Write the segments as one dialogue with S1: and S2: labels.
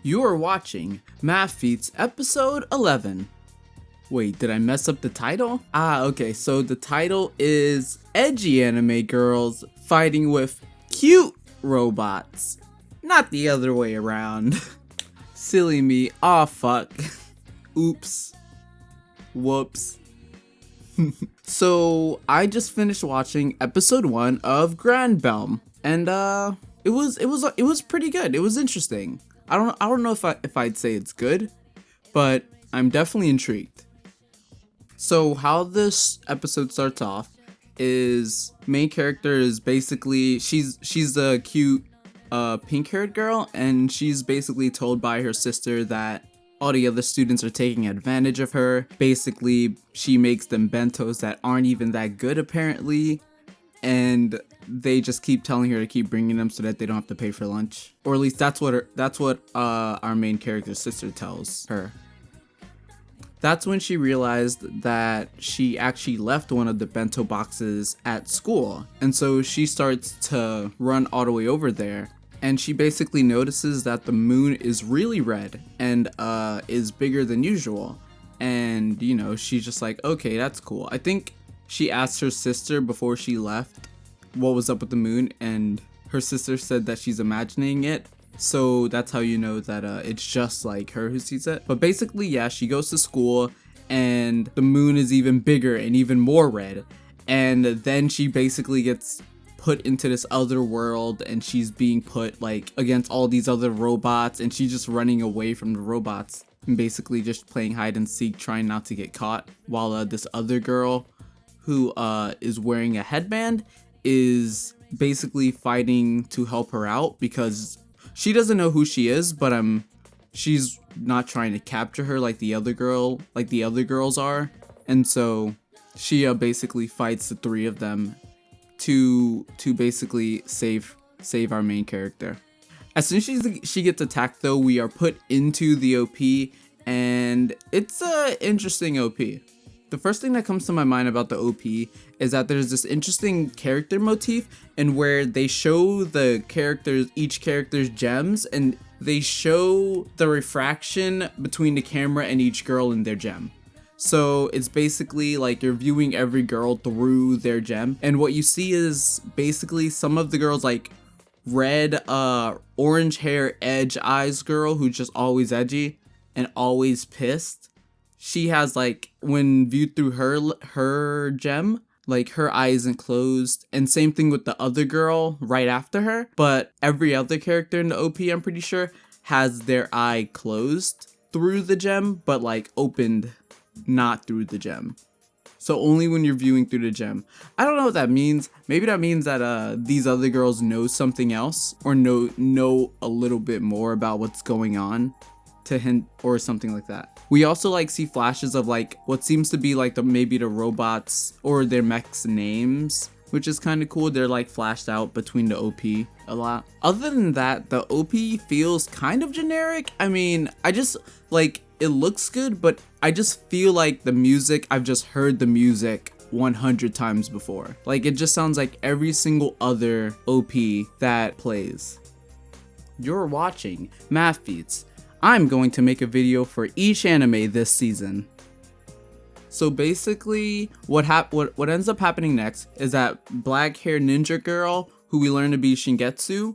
S1: You are watching MAVFEATS episode 11. Wait, did I mess up the title? Okay, so the title is Edgy Anime Girls Fighting with Cute Robots. Not the other way around. Silly me. Aw, fuck. Oops. Whoops. So, I just finished watching episode 1 of Granbelm, and it was pretty good. It was interesting. I don't know if I'd say it's good, but I'm definitely intrigued. So how this episode starts off is main character is basically she's a cute pink-haired girl, and she's basically told by her sister that all the other students are taking advantage of her. Basically, she makes them bentos that aren't even that good apparently, and they just keep telling her to keep bringing them so that they don't have to pay for lunch. Or at least that's what our main character's sister tells her. That's when she realized that she actually left one of the bento boxes at school, and so she starts to run all the way over there, and she basically notices that the moon is really red and is bigger than usual. And you know, she's just like, okay, that's cool. I think she asked her sister before she left what was up with the moon, and her sister said that she's imagining it. So that's how you know that it's just like her who sees it. But basically, yeah, she goes to school and the moon is even bigger and even more red. And then she basically gets put into this other world, and she's being put like against all these other robots, and she's just running away from the robots and basically just playing hide and seek, trying not to get caught, while this other girl who is wearing a headband is basically fighting to help her out because she doesn't know who she is, but she's not trying to capture her like the other girls are, and so she basically fights the three of them to basically save our main character. As soon as she gets attacked, though, we are put into the OP, and it's a interesting OP. The first thing that comes to my mind about the OP is that there's this interesting character motif, and where they show each character's gems, and they show the refraction between the camera and each girl and their gem. So it's basically like you're viewing every girl through their gem, and what you see is basically some of the girls, like red, orange hair, edge eyes girl who's just always edgy and always pissed. She has, like, when viewed through her gem, like her eye isn't closed, and same thing with the other girl right after her. But every other character in the OP, I'm pretty sure, has their eye closed through the gem, but like opened not through the gem. So only when you're viewing through the gem. I don't know what that means. Maybe that means that these other girls know something else, or know a little bit more about what's going on to hint, or something like that. We also like see flashes of like what seems to be like maybe the robots or their mechs names, which is kind of cool. They're like flashed out between the OP a lot. Other than that, the OP feels kind of generic. I mean, I just like, it looks good, but I just feel like the music, I've just heard the music 100 times before. Like, it just sounds like every single other OP that plays. You're watching MAVFEATS. I'm going to make a video for each anime this season. So basically, what ends up happening next is that black hair ninja girl, who we learn to be Shingetsu,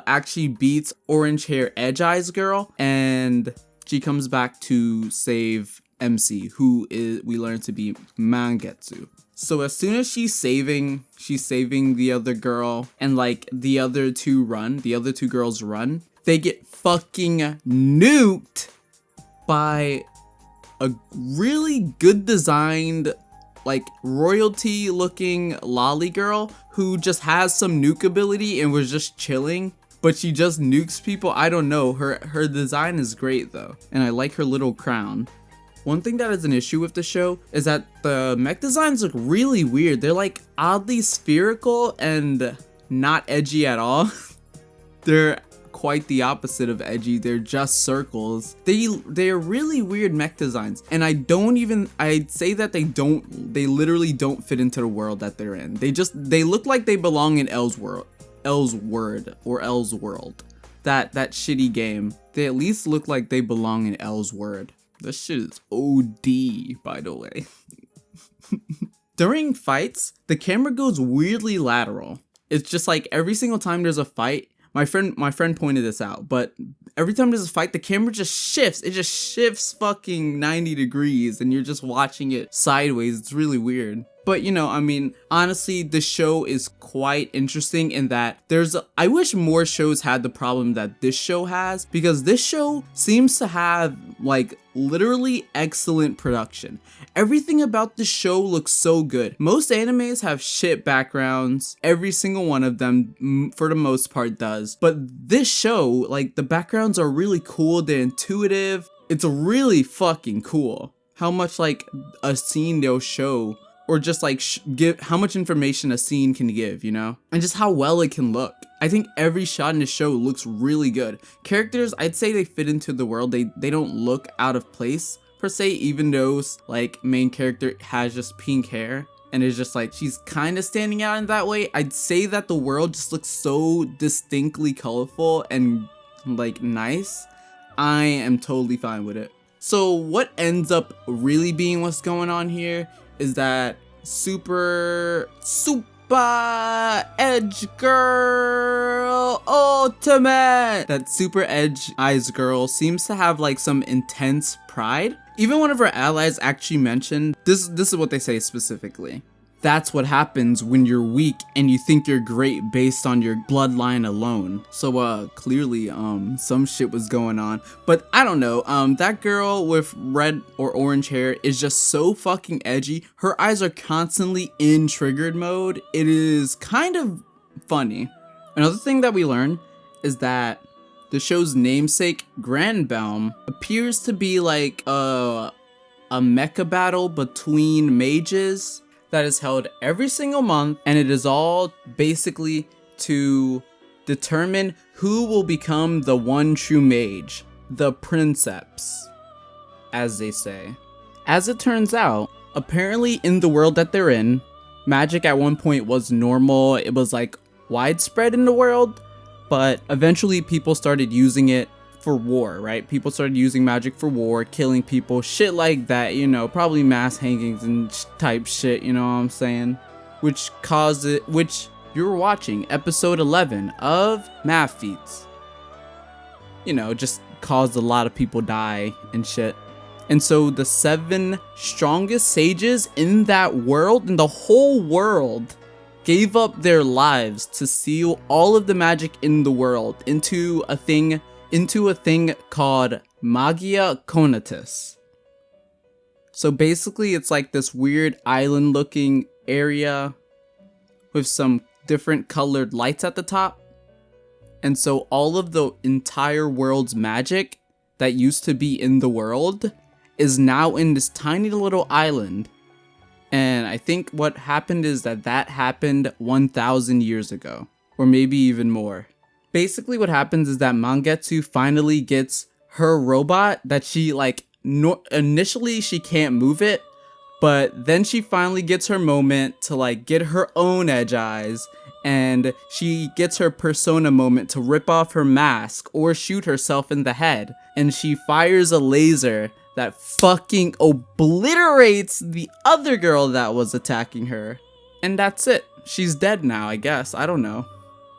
S1: actually beats orange hair edge eyes girl, and she comes back to save MC, who we learn to be Mangetsu. So as soon as she's saving the other girl, and like the other two girls run, they get fucking nuked by a really good designed, like royalty looking lolly girl who just has some nuke ability and was just chilling, but she just nukes people. I don't know, her design is great though, and I like her little crown. One thing that is an issue with the show is that the mech designs look really weird. They're like oddly spherical and not edgy at all. They're quite the opposite of edgy. They're just circles. They're really weird mech designs, and I'd say that they literally don't fit into the world that they're in. They look like they belong in Elle's world. that shitty game, they at least look like they belong in L's word. This shit is OD, by the way. During fights, the camera goes weirdly lateral. It's just like every single time there's a fight, my friend pointed this out, but every time there's a fight, the camera just shifts. It just shifts fucking 90 degrees and you're just watching it sideways. It's really weird. But you know, I mean, honestly, the show is quite interesting in that I wish more shows had the problem that this show has, because this show seems to have like literally excellent production. Everything about the show looks so good. Most animes have shit backgrounds. Every single one of them, for the most part, does. But this show, like, the backgrounds are really cool. They're intuitive. It's really fucking cool how much like a scene they'll show, or just like give how much information a scene can give, you know? And just how well it can look. I think every shot in the show looks really good. Characters, I'd say they fit into the world. They don't look out of place per se, even though like main character has just pink hair and is just like, she's kind of standing out in that way. I'd say that the world just looks so distinctly colorful and like nice. I am totally fine with it. So what ends up really being what's going on here is that super edge girl ultimate, that super edge eyes girl seems to have like some intense pride. Even one of her allies actually mentioned this is what they say specifically: that's what happens when you're weak and you think you're great based on your bloodline alone. So clearly some shit was going on, but I don't know, that girl with red or orange hair is just so fucking edgy. Her eyes are constantly in triggered mode. It is kind of funny. Another thing that we learn is that the show's namesake, Granbelm, appears to be like a mecha battle between mages that is held every single month, and it is all basically to determine who will become the one true mage, the Princeps, as they say. As it turns out, apparently in the world that they're in, magic at one point was normal. It was like widespread in the world, but eventually people started using it for war, right? People started using magic for war, killing people, shit like that, you know, probably mass hangings and type shit, you know what I'm saying? Which you're watching episode 11 of MAVFEATS. You know, just caused a lot of people die and shit. And so the 7 strongest sages in that world, in the whole world, gave up their lives to seal all of the magic in the world into a thing called Magia Conatus. So basically it's like this weird island looking area with some different colored lights at the top. And so all of the entire world's magic that used to be in the world is now in this tiny little island. And I think what happened is that happened 1,000 years ago, or maybe even more. Basically what happens is that Mangetsu finally gets her robot that she like, initially she can't move it, but then she finally gets her moment to like get her own edge eyes, and she gets her persona moment to rip off her mask or shoot herself in the head, and she fires a laser that fucking obliterates the other girl that was attacking her. And that's it. She's dead now, I guess. I don't know.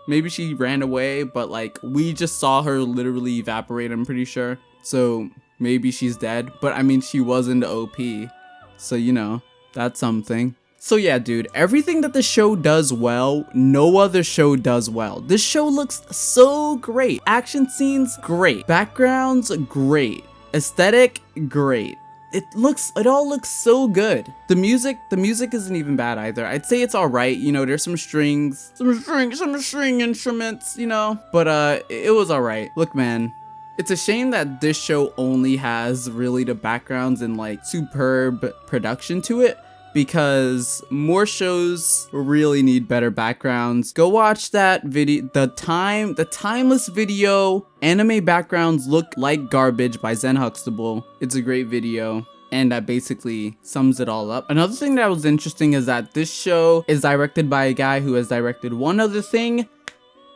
S1: Maybe she ran away, but like we just saw her literally evaporate, I'm pretty sure. So maybe she's dead, but I mean she was in the OP. So you know, that's something. So yeah, dude, everything that the show does well, no other show does well. This show looks so great. Action scenes, great. Backgrounds, great. Aesthetic, great. It all looks so good. The music isn't even bad either. I'd say it's alright, you know, there's some string instruments, you know, but it was alright. Look, man, it's a shame that this show only has really the backgrounds and like superb production to it, because more shows really need better backgrounds. Go watch that video, the timeless video, Anime Backgrounds Look Like Garbage by Zen Huxtable. It's a great video, and that basically sums it all up. Another thing that was interesting is that this show is directed by a guy who has directed one other thing,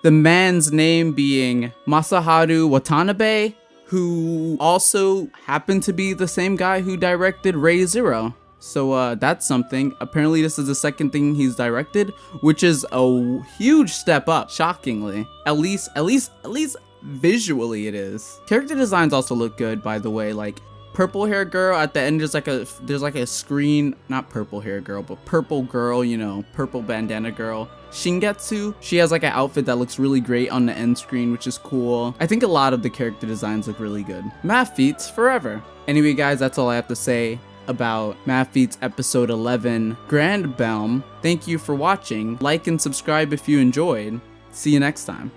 S1: The man's name being Masaharu Watanabe, who also happened to be the same guy who directed Re:Zero. So that's something. Apparently this is the second thing he's directed, which is a huge step up, shockingly. At least visually it is. Character designs also look good, by the way. Like purple hair girl at the end, there's like a screen, not purple hair girl, but purple girl, you know, purple bandana girl. Shingetsu, she has like an outfit that looks really great on the end screen, which is cool. I think a lot of the character designs look really good. MAVFEATS forever. Anyway guys, that's all I have to say about MAVFEATS episode 11, Granbelm. Thank you for watching. Like and subscribe if you enjoyed. See you next time.